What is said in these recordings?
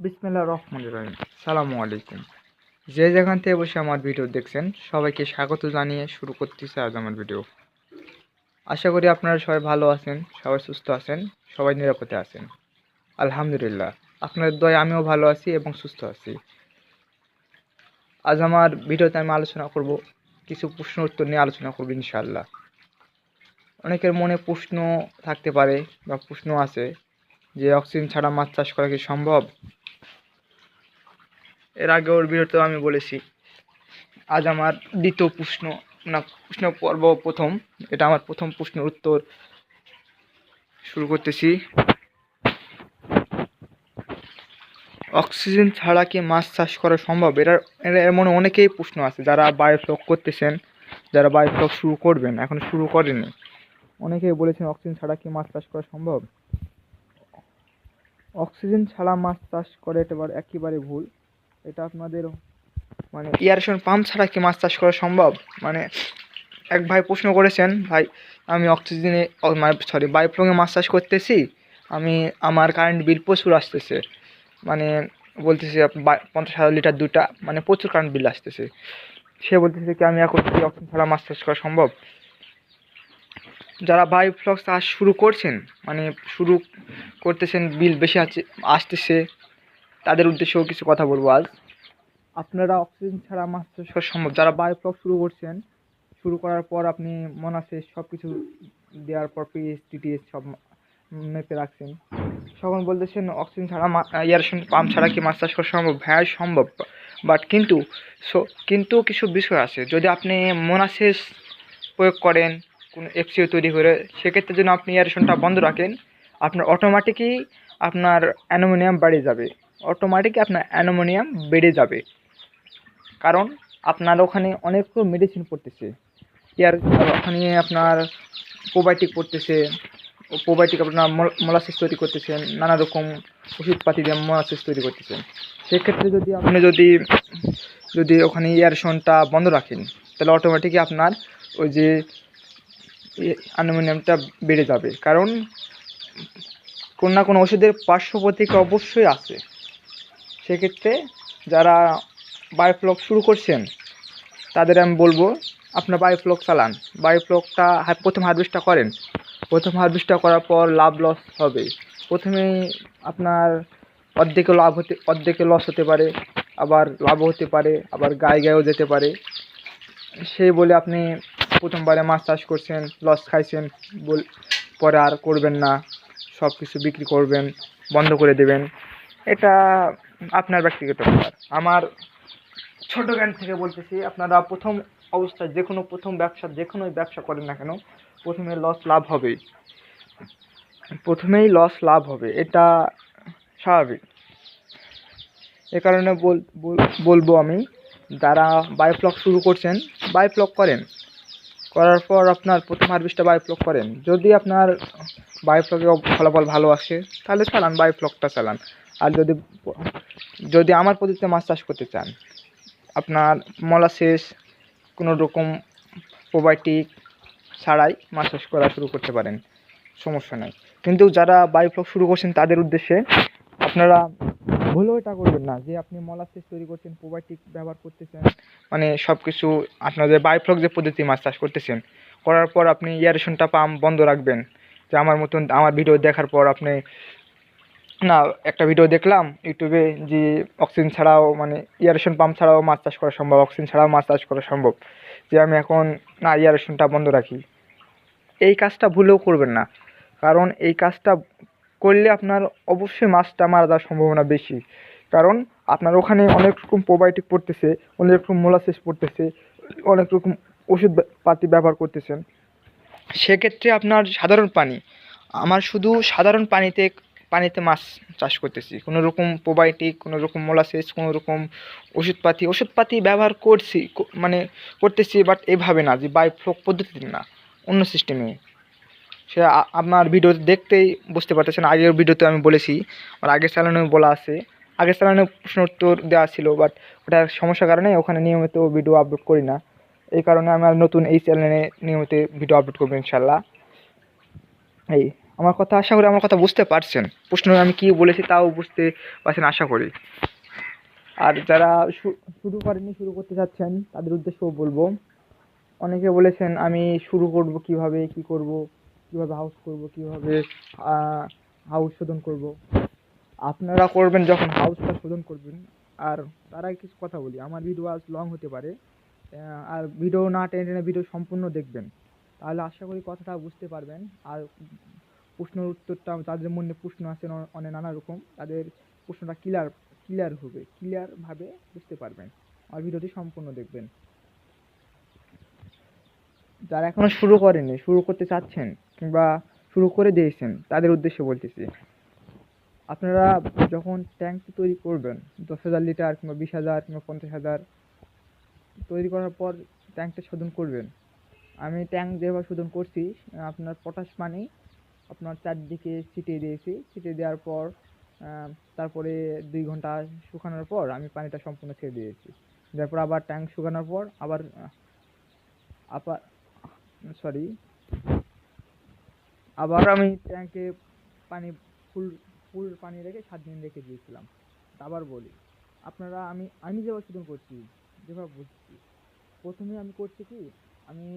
বিসমিল্লাহির রহমানির রহিম। সালামু আলাইকুম। যে যেখান থেকে বসে আমার ভিডিও দেখছেন সবাইকে স্বাগত জানিয়ে শুরু করতেছি আজ আমার ভিডিও। আশা করি আপনারা সবাই ভালো আছেন, সবাই সুস্থ আছেন, সবাই নিরাপদে আছেন। আলহামদুলিল্লাহ, আপনাদের দয়ায় আমিও ভালো আছি এবং সুস্থ আছি। আজ আমার ভিডিওতে আমি আলোচনা করব, কিছু প্রশ্ন উত্তর নিয়ে আলোচনা করব ইনশাআল্লাহ। অনেকের মনে প্রশ্ন থাকতে পারে বা প্রশ্ন আছে যে অক্সিজেন ছাড়া মাছ চাষ করা কি সম্ভব? এর আগে ওর ভিডিওতেও আমি বলেছি। আজ আমার দ্বিতীয় প্রশ্ন, না প্রশ্ন পর্ব প্রথম, এটা আমার প্রথম প্রশ্নের উত্তর শুরু করতেছি। অক্সিজেন ছাড়া কি মাছ চাষ করা সম্ভব? এর মনে অনেকেই প্রশ্ন আছে, যারা বায়োফ্লক করতেছেন, যারা বায়োফ্লক শুরু করবেন, এখন শুরু করেনি, অনেকেই বলেছেন অক্সিজেন ছাড়া কি মাছ চাষ করা সম্ভব? অক্সিজেন ছাড়া মাছ চাষ করে একেবারে ভুল। এটা আপনাদের এয়ারেশন পাম্প ছাড়া কি মাছ চাষ করা সম্ভব? এক ভাই প্রশ্ন করেছেন, ভাই আমি অক্সিজেনে বায়োফ্লকে মাছ চাষ করতেছি, আমার কারেন্ট বিল প্রচুর আসতেছে, বলতেছে 50,000 লিটার দুটা, প্রচুর কারেন্ট বিল আসতেছে। সে বলতেছে কি আমি এখন কি অক্সিজেন ছাড়া মাছ চাষ করা সম্ভব? যারা বায়োফ্লক চাষ শুরু করতেছেন, বিল বেশি আসতেছে, তাদের উদ্দেশ্যেও কিছু কথা বলবো আজ। আপনারা অক্সিজেন ছাড়া মাছ চাষ করা সম্ভব। যারা বায়োফ্লক শুরু করছেন, শুরু করার পর আপনি মোনাসেস সব কিছু দেওয়ার পর পিএইচ টিটিএস সব মেপে রাখছেন, তখন বলতেছেন অক্সিজেন ছাড়া এয়ারেশন পাম্প ছাড়া কি মাছ চাষ করা সম্ভব? হ্যাঁ সম্ভব, বাট কিন্তু কিছু বিষয় আছে। যদি আপনি মোনাসেস প্রয়োগ করেন কোনো এফসিও তৈরি করে, সেক্ষেত্রে যদি আপনি এয়ারেশনটা বন্ধ রাখেন, আপনার অ্যানোমোনিয়াম বেড়ে যাবে। কারণ আপনার ওখানে অনেক মেডিসিন পড়তেছে, ওখানে আপনার প্রোবায়োটিক পড়তেছে, প্রোবায়োটিক আপনার মোলাসিস তৈরি করতেছেন, নানা রকম ওষুধপাতি দিয়ে মোলাসিস তৈরি করতেছেন। সেক্ষেত্রে যদি আপনি যদি ওখানে এয়ারেশনটা বন্ধ রাখেন, তাহলে অটোমেটিকই আপনার ওই যে অ্যানোমোনিয়ামটা বেড়ে যাবে। কারণ কোনো না কোনো ওষুধের পার্শ্ব প্রতিক্রিয়া অবশ্যই আছে। সেক্ষেত্রে যারা বায়োফ্লক শুরু করছেন তাদের আমি বলবো, আপনার বায়োফ্লক চালান, বায়োফ্লকটা প্রথম হারভেস্টটা করার পর লাভ লস হবে। প্রথমেই আপনার অর্ধেকে লস হতে পারে, আবার লাভও হতে পারে, আবার গায়েও যেতে পারে। সেই বলে আপনি প্রথমবারে মাছ চাষ করছেন, লস খাইছেন, পরে আর করবেন না, সব কিছু বিক্রি করবেন, বন্ধ করে দেবেন, এটা আপনার ব্যক্তিগত ব্যাপার। আমার ছোট জ্ঞান থেকে বলতেছি, আপনারা প্রথম অবস্থায় যে কোনো ব্যবসা করেন না কেন, প্রথমেই লস লাভ হবে, এটা স্বাভাবিক। এ কারণে বলবো আমি, যারা বায়োফ্লক শুরু করছেন, বায়োফ্লক করার পর আপনার প্রথম হারভেস্টটা বায়োফ্লক করেন। যদি আপনার বায়োফ্লকে ফলাফল ভালো আসে তাহলে বায়োফ্লকটা চালান। আর যদি আমার পদ্ধতিতে মাছ চাষ করতে চান, আপনার মোলাসেস কোনো রকম প্রোবায়োটিক ছাড়াই মাছ চাষ করা শুরু করতে পারেন, সমস্যা নাই। কিন্তু যারা বায়োফ্লক শুরু করছেন তাদের উদ্দেশ্যে, আপনারা ভুলেও এটা করবেন না যে আপনি মোলাসেস তৈরি করছেন, প্রোবায়োটিক ব্যবহার করতেছেন, সব কিছু আপনাদের বায়োফ্লক যে পদ্ধতি মাছ চাষ করতেছেন, করার পর আপনি এয়ারেশনটা পাম্প বন্ধ রাখবেন। যে আমার ভিডিও দেখার পর আপনি, না একটা ভিডিও দেখলাম ইউটিউবে যে অক্সিজেন ছাড়াও এয়ারেশন পাম্প ছাড়াও মাছ চাষ করা সম্ভব, অক্সিজেন ছাড়াও মাছ চাষ করা সম্ভব, যে আমি এখন না এয়ারেশনটা বন্ধ রাখি। এই কাজটা ভুলেও করবেন না, কারণ এই কাজটা করলে আপনার অবশ্যই মাছটা মারা যাওয়ার সম্ভাবনা বেশি। কারণ আপনার ওখানে অনেক রকম প্রোবায়োটিক পড়তেছে, অনেক রকম মোলাসেস পড়তেছে, অনেক রকম ওষুধপাতি ব্যবহার করতেছেন। সেক্ষেত্রে আপনার শুধু সাধারণ পানিতে মাছ চাষ করতেছি, কোনো রকম প্রোবায়োটিক, কোনো রকম মোলাসেস, কোনো রকম ওষুধপাতি ব্যবহার করতেছি, বাট এভাবে না, যে বায়োফ্লক পদ্ধতিতে না, অন্য সিস্টেমে। সে আপনার ভিডিও দেখতেই বুঝতে পারতেছেন। আগের ভিডিওতে আমি বলেছি, আর আগের চ্যানেলেও বলা আছে, আগের চ্যানেলে প্রশ্ন উত্তর দেওয়া ছিল, বাট ওটার সমস্যার কারণে ওখানে নিয়মিত ভিডিও আপলোড করি না। এই কারণে আমার নতুন এই চ্যানেলে নিয়মিত ভিডিও আপলোড করবো ইনশাল্লাহ। আমার কথা আশা করি আমার কথা বুঝতে পারছেন। প্রশ্ন আমি কী বলেছি তাও বুঝতে পারছেন আশা করি। আর যারা শুরু করেননি, শুরু করতে চাচ্ছেন, তাদের উদ্দেশ্যেও বলবো, অনেকে বলেছেন আমি শুরু করব কিভাবে, কি করব, কিভাবে হাউস করব, কিভাবে হাউস শোধন করব। আপনারা করবেন যখন হাউসটা শোধন করবেন। আর তার আগে কিছু কথা বলি, আমার ভিডিও আজ লং হতে পারে, আর ভিডিও না টেনে টেনে ভিডিও সম্পূর্ণ দেখবেন, তাহলে আশা করি কথাটা বুঝতে পারবেন। আর প্রশ্নের উত্তরটা, যাদের মনে প্রশ্ন আছে অনেক নানা রকম, তাদের প্রশ্নটা ক্লিয়ারভাবে বুঝতে পারবেন। আর ভিডিওটি সম্পূর্ণ দেখবেন। যারা এখনো শুরু করেনি, শুরু করতে চাচ্ছেন কিংবা শুরু করে দিয়েছেন, তাদের উদ্দেশ্যে বলতেছি, আপনারা যখন ট্যাঙ্কটি তৈরি করবেন 10,000 লিটার কিংবা 20,000 কিংবা 50,000 তৈরি করার পর ট্যাঙ্কটা শোধন করবেন। আমি ট্যাঙ্ক যেভাবে শোধন করছি, আপনার পটাশ পানি আপনার চারদিকে ছিটিয়ে দিয়েছি। ছিটিয়ে দেওয়ার পর তারপরে 2 ঘন্টা শুকানোর পর আমি পানিটা সম্পূর্ণ ছেড়ে দিয়েছি। তারপর আবার ট্যাঙ্ক শুকানোর পর আবার আবার আমি ট্যাঙ্কে পানি ফুল পানি রেখে 7 দিন রেখে দিয়েছিলাম। আবার বলি, আপনারা আমি যেভাবে শোধন করছি, যেভাবে বুঝছি, প্রথমে আমি করছি কি, আমি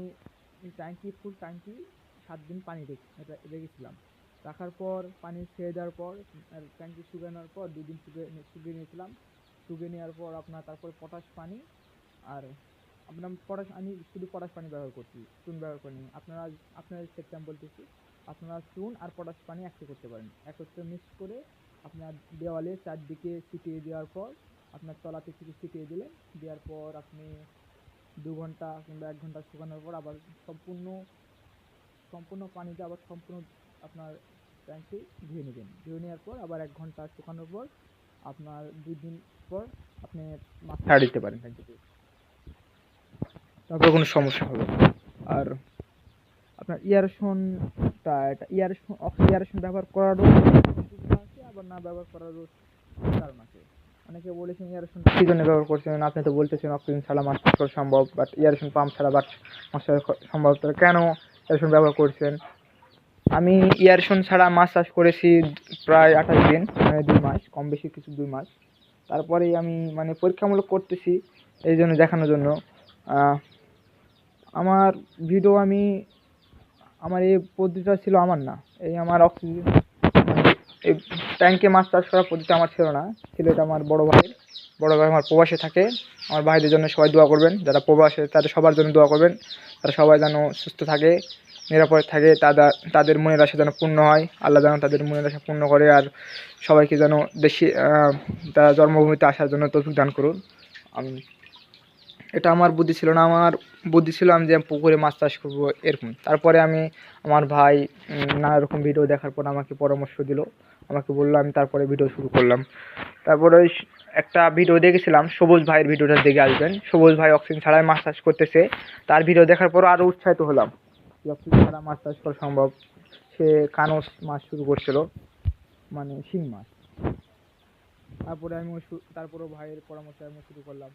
ফুল ট্যাঙ্কি 7 দিন পানি রেখেছিলাম। রাখার পর পানি ছেড়ে দেওয়ার পর ট্যাঙ্কি শুকানোর পর 2 দিন শুকিয়ে নিয়েছিলাম। শুকিয়ে নেওয়ার পর আপনার তারপর পটাশ পানি, আর আমি শুধু পটাশ পানি ব্যবহার করছি, চুন ব্যবহার করিনি। আপনাদের ক্ষেত্রে আমি বলতেছি, আপনারা চুন আর পটাশ পানি একসাথে করতে পারেন। একত্রে মিক্স করে আপনার দেওয়ালে চারদিকে ছিটিয়ে দেওয়ার পর আপনার তলাতে থেকে ছিটিয়ে দিলেন। দেওয়ার পর আপনি 2 ঘন্টা কিংবা 1 ঘন্টা শুকানোর পর আবার সম্পূর্ণ পানিতে আবার সম্পূর্ণ আপনার ট্যাঙ্কটি ধুয়ে নেবেন। ধুয়ে নেওয়ার পর আবার 1 ঘন্টা শুকানোর পর আপনার 2 দিন পর আপনি মাছ ছাড়া দিতে পারেন ট্যাঙ্কিতে, তারপর কোনো সমস্যা হবে না। আর আপনার ইয়ারেশন ব্যবহার করারও আছে, আবার না ব্যবহার করারও কারণ আছে। অনেকে বলেছেন ইয়ারেশন কী জন্য ব্যবহার করছেন, আপনি তো বলতেছেন অক্সিজেন ছাড়া মাছ চাষ করা সম্ভব, বাট ইয়ারেশন পাম্প ছাড়া মাছ চাষ সম্ভব, কেন ইয়ারেশন ব্যবহার করছেন? আমি ইয়ারেশন ছাড়া মাছ চাষ করেছি প্রায় 28 দিন, মানে 2 মাস, কম বেশি কিছু 2 মাস। তারপরেই আমি পরীক্ষামূলক করতেছি, এই জন্য দেখানোর জন্য। আমার ভিডিও আমার এই পদ্ধতিটা ছিল আমার না, এই আমার অক্সিজেন এই ট্যাঙ্কে মাছ চাষ করার পদ্ধতি আমার ছিল না, ছিল এটা আমার বড় ভাই আমার প্রবাসে থাকে। আমার ভাইদের জন্য সবাই দোয়া করবেন, যারা প্রবাসে তাদের সবার জন্য দোয়া করবেন, তারা সবাই যেন সুস্থ থাকে, নিরাপদ থাকে, তাদের মনের আশা যেন পূর্ণ হয়, আল্লাহ যেন তাদের মনের আশা পূর্ণ করে, আর সবাইকে যেন তারা জন্মভূমিতে আসার জন্য তৌফিক দান করুন। এটা আমার বুদ্ধি ছিল না, আমার বুদ্ধি ছিল আমি যে পুকুরে মাছ চাষ করবো এরকম। তারপরে আমার ভাই নানা রকম ভিডিও দেখার পর আমাকে পরামর্শ দিল, আমাকে বললো, আমি তারপরে ভিডিও শুরু করলাম। তারপরে একটা ভিডিও দেখেছিলাম, সবুজ ভাইয়ের ভিডিওটা দেখে আসবেন। সবুজ ভাই অক্সিজেন ছাড়াই মাছ চাষ করতেছে, তার ভিডিও দেখার পর আরও উৎসাহিত হলাম যে অক্সিজেন ছাড়া মাছ চাষ করা সম্ভব। সে কানস মাছ শুরু করছিল, মানে শিং মাছ। তারপরেও ভাইয়ের পরামর্শে আমি শুরু করলাম।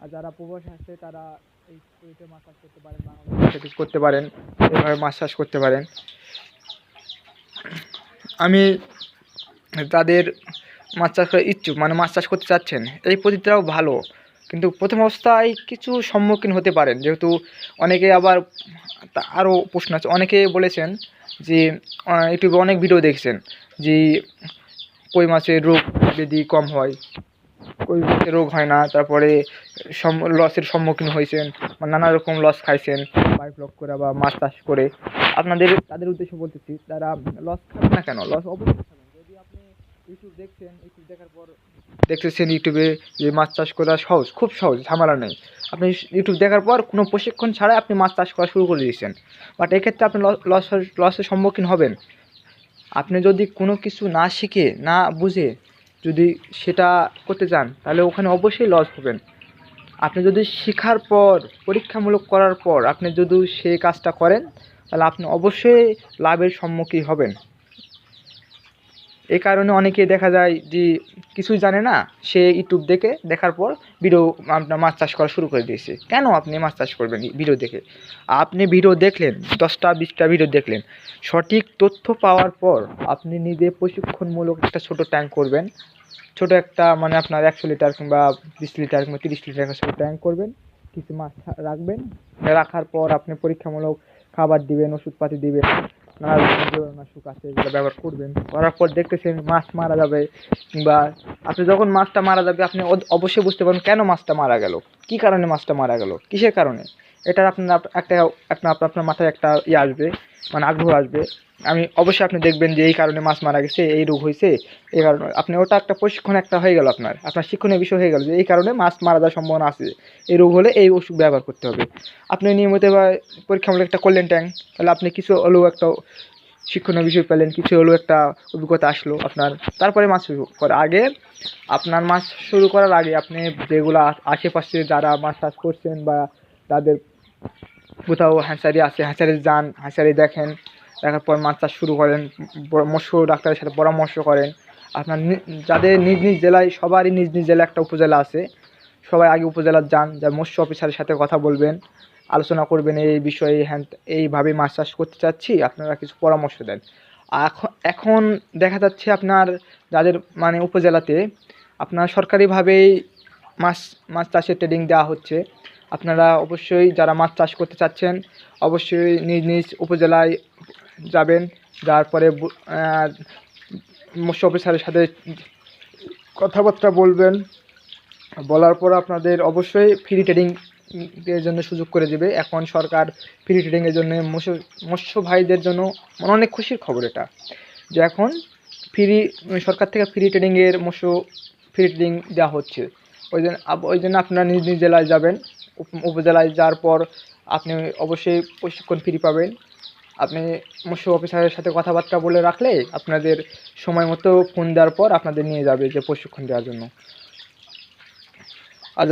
আর যারা প্রবাসে আছে তারা এই মাছ চাষ করতে পারেন, বাংলাদেশে করতে পারেন, এভাবে মাছ চাষ করতে পারেন। আমি তাদের মাছ চাষ করার ইচ্ছুক, মাছ চাষ করতে চাচ্ছেন, এই পদ্ধতিটাও ভালো, কিন্তু প্রথম অবস্থায় কিছু সম্মুখীন হতে পারেন, যেহেতু অনেকে আবার আরও প্রশ্ন আছে। অনেকে বলেছেন যে ইউটিউবে অনেক ভিডিও দেখছেন যে কই মাছের রোগ যদি কম হয়, কই মাছের রোগ হয় না, তারপরে লসের সম্মুখীন হয়েছেন, নানা রকম লস খাইছেন বায়োফ্লক করে বা মাছ চাষ করে। তাদের উদ্দেশ্যে বলতেছি, তারা লস খাবেন না কেন, লস অবশ্যই খাবেন। যদি আপনি ইউটিউব দেখার পর দেখতেছেন ইউটিউবে যে মাছ চাষ করা সহজ, খুব সহজ, ঝামেলা নেই, আপনি ইউটিউব দেখার পর কোনো প্রশিক্ষণ ছাড়াই আপনি মাছ চাষ করা শুরু করে দিয়েছেন, বাট এক্ষেত্রে আপনি লসের সম্মুখীন হবেন। আপনি যদি কোনো কিছু না শিখে, না বুঝে যদি সেটা করতে চান, তাহলে ওখানে অবশ্যই লস হবেন। আপনি যদি শেখার পর, পরীক্ষামূলক করার পর আপনি যদি সেই কাজটা করেন, তাহলে আপনি অবশ্যই লাভের সম্মুখীন হবেন। এই কারণে অনেকে দেখা যায় যে কিছুই জানে না, সে ইউটিউব দেখার পর ভিডিও আপনার মাছ চাষ করা শুরু করে দিয়েছে। কেন আপনি মাছ চাষ করবেন ভিডিও দেখে? আপনি ভিডিও দেখলেন, 10টা 20টা ভিডিও দেখলেন, সঠিক তথ্য পাওয়ার পর আপনি নিজে প্রশিক্ষণমূলক একটা ছোট ট্যাঙ্ক করবেন। ছোট একটা মানে আপনার 100 লিটার কিংবা 20 লিটার কিংবা 30 লিটার একটা ছোট ট্যাঙ্ক করবেন, কিছু মাছ রাখবেন। রাখার পর আপনি পরীক্ষামূলক খাবার দিবেন, ওষুধপাতি দিবেন, নানা রকম জীবাণুনাশক আছে এগুলো ব্যবহার করবেন। করার পর দেখতেছেন মাছ মারা যাবে, কিংবা আপনি যখন মাছটা মারা যাবে আপনি অবশ্যই বুঝতে পারবেন কেন মাছটা মারা গেল, কী কারণে মাছটা মারা গেল, কিসের কারণে। এটার আপনার মাথায় একটা আসবে, মানে আগ্রহ আসবে। অবশ্যই আপনি দেখবেন যে এই কারণে মাছ মারা গেছে, এই রোগ হয়েছে, এই কারণে আপনি ওটা একটা প্রশিক্ষণ একটা হয়ে গেল, আপনার শিক্ষণীয় বিষয় হয়ে গেল যে এই কারণে মাছ মারা যাওয়ার সম্ভাবনা আছে, এই রোগ হলে এই ওষুধ ব্যবহার করতে হবে। আপনি নিয়মিত বা পরীক্ষামূলক একটা করলেন ট্যাঙ্ক, তাহলে আপনি কিছু হলেও একটা শিক্ষণীয় বিষয় পেলেন, কিছু হলেও একটা অভিজ্ঞতা আসলো আপনার। তারপরে মাছ শুরু করার আগে, আপনার মাছ শুরু করার আগে আপনি যেগুলো আশেপাশে যারা মাছ চাষ করছেন বা তাদের কোথাও হ্যাঁচারি আছে, হ্যাঁচারি যান, হ্যাঁচারি দেখেন, দেখার পর মাছ চাষ শুরু করেন, মৎস্য ডাক্তারের সাথে পরামর্শ করেন। আপনার যাদের নিজ নিজ জেলায়, সবারই নিজ নিজ জেলায় একটা উপজেলা আছে, সবাই আগে উপজেলা যান, যা মৎস্য অফিসারের সাথে কথা বলবেন, আলোচনা করবেন এই বিষয়ে, হ্যাঁ এইভাবে মাছ চাষ করতে চাচ্ছি, আপনারা কিছু পরামর্শ দেন। এখন দেখা যাচ্ছে আপনার যাদের মানে উপজেলাতে আপনার সরকারিভাবেই মাছ চাষের ট্রেনিং দেওয়া হচ্ছে। আপনারা অবশ্যই যারা মাছ চাষ করতে চাচ্ছেন অবশ্যই নিজ নিজ উপজেলায় যাবেন, যাওয়ার পরে মৎস্য অফিসারের সাথে কথাবার্তা বলবেন। বলার পর আপনাদের অবশ্যই ফ্রি ট্রেনিং এর জন্য সুযোগ করে দেবে। এখন সরকার ফ্রি ট্রেনিংয়ের জন্য মৎস্য ভাইদের জন্য অনেক খুশির খবর এটা, যে এখন সরকার থেকে ফ্রি ট্রেনিং দেওয়া হচ্ছে। ওই জন্য আপনারা নিজ নিজ জেলায় যাবেন। উপজেলায় যাওয়ার পর আপনি অবশ্যই প্রশিক্ষণ ফ্রি পাবেন। আপনি মৎস্য অফিসারের সাথে কথাবার্তা বলে রাখলে আপনাদের সময় মতো ফোন দেওয়ার পর আপনাদের নিয়ে যাবে যে প্রশিক্ষণ দেওয়ার জন্য। আর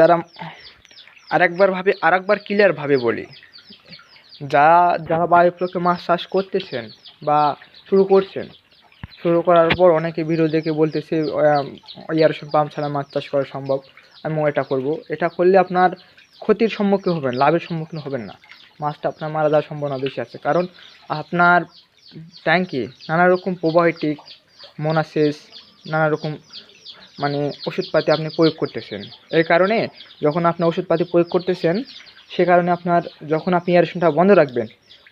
আরেকবার ক্লিয়ারভাবে বলি, যারা বায়োফ্লকে মাছ চাষ করতেছেন বা শুরু করার পর অনেকে ভিডিও দেখে বলতেছে এয়ারেশন পাম্প ছাড়া মাছ চাষ করা সম্ভব, আমিও এটা করব। এটা করলে আপনার ক্ষতির সম্মুখীন হবেন, লাভের সম্মুখীন হবেন না। মাছটা আপনার মারা যাওয়ার সম্ভাবনা বেশি আছে, কারণ আপনার ট্যাঙ্কে নানা রকম প্রোবায়োটিক, মোনাসেস, নানা রকম মানে ওষুধপাতি আপনি প্রয়োগ করতেছেন। এই কারণে যখন আপনি ওষুধপাতি প্রয়োগ করতেছেন, সে কারণে আপনার যখন আপনি এয়ারেশনটা বন্ধ রাখবেন,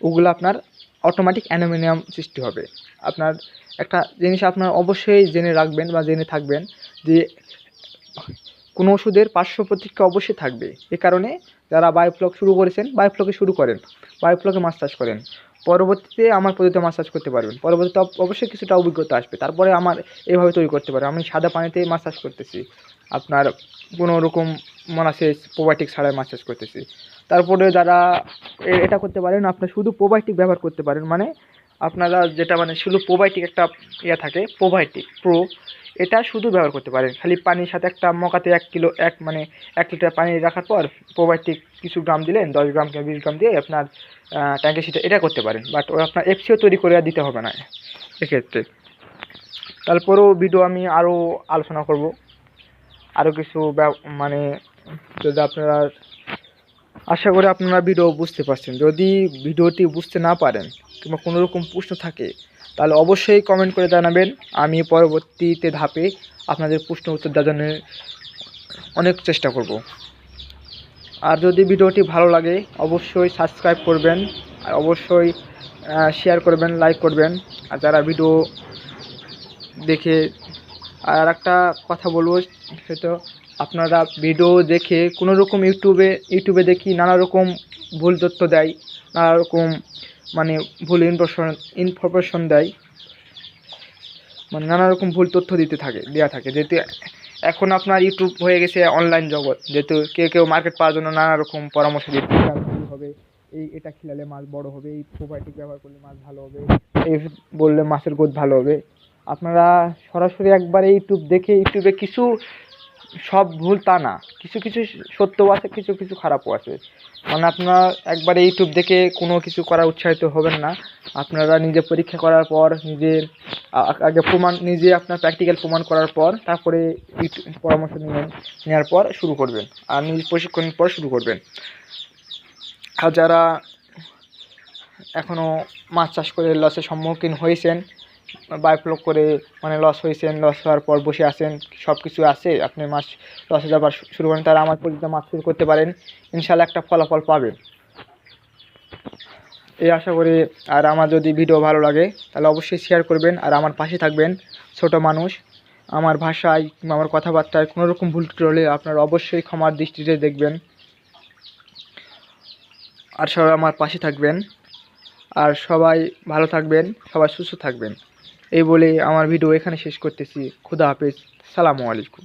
ওগুলো আপনার অটোমেটিক অ্যানোমিনিয়াম সৃষ্টি হবে। আপনার একটা জিনিস আপনার অবশ্যই জেনে রাখবেন বা জেনে থাকবেন যে কোনো ওষুধের পার্শ্ব প্রতিক্রিয়া অবশ্যই থাকবে। এ কারণে যারা বায়োফ্লক শুরু করেছেন, বায়োফ্লকে মাছ চাষ করেন, পরবর্তীতে আমার পদ্ধতিতে মাছ চাষ করতে পারবেন। পরবর্তীতে অবশ্যই কিছুটা অভিজ্ঞতা আসবে, তারপরে আমার এইভাবে তৈরি করতে পারে। আমি সাদা পানিতে মাছ চাষ করতেছি, আপনার কোনো রকম মোনাসেস প্রোবায়োটিক ছাড়াই মাছ চাষ করতেছি। তারপরে যারা এটা করতে পারেন, আপনার শুধু প্রোবায়োটিক ব্যবহার করতে পারেন, মানে আপনারা যেটা মানে শুধু প্রোবায়োটিক একটা থাকে, প্রোবায়োটিক প্রো, এটা শুধু ব্যবহার করতে পারেন। খালি পানির সাথে একটা মকাতে 1 লিটার পানি রাখার পর প্রোবায়োটিক কিছু গ্রাম দিলেন, 10 গ্রাম কিংবা 20 গ্রাম দিয়ে আপনার ট্যাঙ্কে সেটা এটা করতে পারেন। বাট আপনার এফসিও তৈরি করে দিতে হবে না এক্ষেত্রে। তারপরেও ভিডিও আমি আরও আলোচনা করব, আরও কিছু মানে যদি আপনারা, আশা করি আপনারা ভিডিও বুঝতে পারছেন। যদি ভিডিওটি বুঝতে না পারেন কিংবা কোনো রকম প্রশ্ন থাকে, তাহলে অবশ্যই কমেন্ট করে জানাবেন। আমি পরবর্তীতে ধাপে আপনাদের প্রশ্ন উত্তর দেওয়ার জন্য অনেক চেষ্টা করব। আর যদি ভিডিওটি ভালো লাগে অবশ্যই সাবস্ক্রাইব করবেন, আর অবশ্যই শেয়ার করবেন, লাইক করবেন। আর যারা ভিডিও দেখে, আর একটা কথা বলবো, সেটা আপনারা ভিডিও দেখে কোনো রকম ইউটিউবে দেখি নানা রকম ভুল তথ্য দেয়, নানা রকম মানে ভুল ইনফরমেশন দেয়, মানে নানা রকম ভুল তথ্য দেওয়া থাকে। যেহেতু এখন আপনার ইউটিউব হয়ে গেছে অনলাইন জগৎ, যেহেতু কেউ মার্কেট পাওয়ার জন্য নানা রকম পরামর্শ দিচ্ছে, হবে এটা খেলালে মাছ বড় হবে, এই প্রোবায়োটিক ব্যবহার করলে মাছ ভালো হবে, এই বললে মাছের গ্রোথ ভালো হবে। আপনারা সরাসরি একবার ইউটিউবে কিছু সব ভুল তা না, কিছু কিছু সত্যও আছে, কিছু কিছু খারাপও আছে। মানে আপনারা একবার ইউটিউব দেখে কোনো কিছু করার উৎসাহিত হবেন না। আপনারা নিজে পরীক্ষা করার পর নিজের আগে প্রমাণ নিজে আপনার প্র্যাকটিক্যাল প্রমাণ করার পর তারপরে পরামর্শ নেওয়ার পর শুরু করবেন, আর নিজে প্রশিক্ষণের পর শুরু করবেন। আর যারা এখনও মাছ চাষ করে লসের সম্মুখীন হয়েছেন, বায়োফ্লক করে মানে লস হয়েছেন, লস হওয়ার পর বসে আছেন, সব কিছু আছে, আপনি মাছ লসে যাবার শুরু করেন, তারা আমার পদ্ধতিতে মাছ শুরু করতে পারেন, ইনশাল্লাহ একটা ফলাফল পাবেন এই আশা করি। আর আমার যদি ভিডিও ভালো লাগে তাহলে অবশ্যই শেয়ার করবেন, আর আমার পাশে থাকবেন। ছোট মানুষ, আমার ভাষায় কিংবা আমার কথাবার্তায় কোনো রকম ভুল ত্রুটি হলে আপনারা অবশ্যই ক্ষমার দৃষ্টিতে দেখবেন, আর সবাই আমার পাশে থাকবেন। আর সবাই ভালো থাকবেন, সবাই সুস্থ থাকবেন, এই বলে আমার ভিডিও এখানে শেষ করতেছি। খুদা হাফেজ, সালামু আলাইকুম।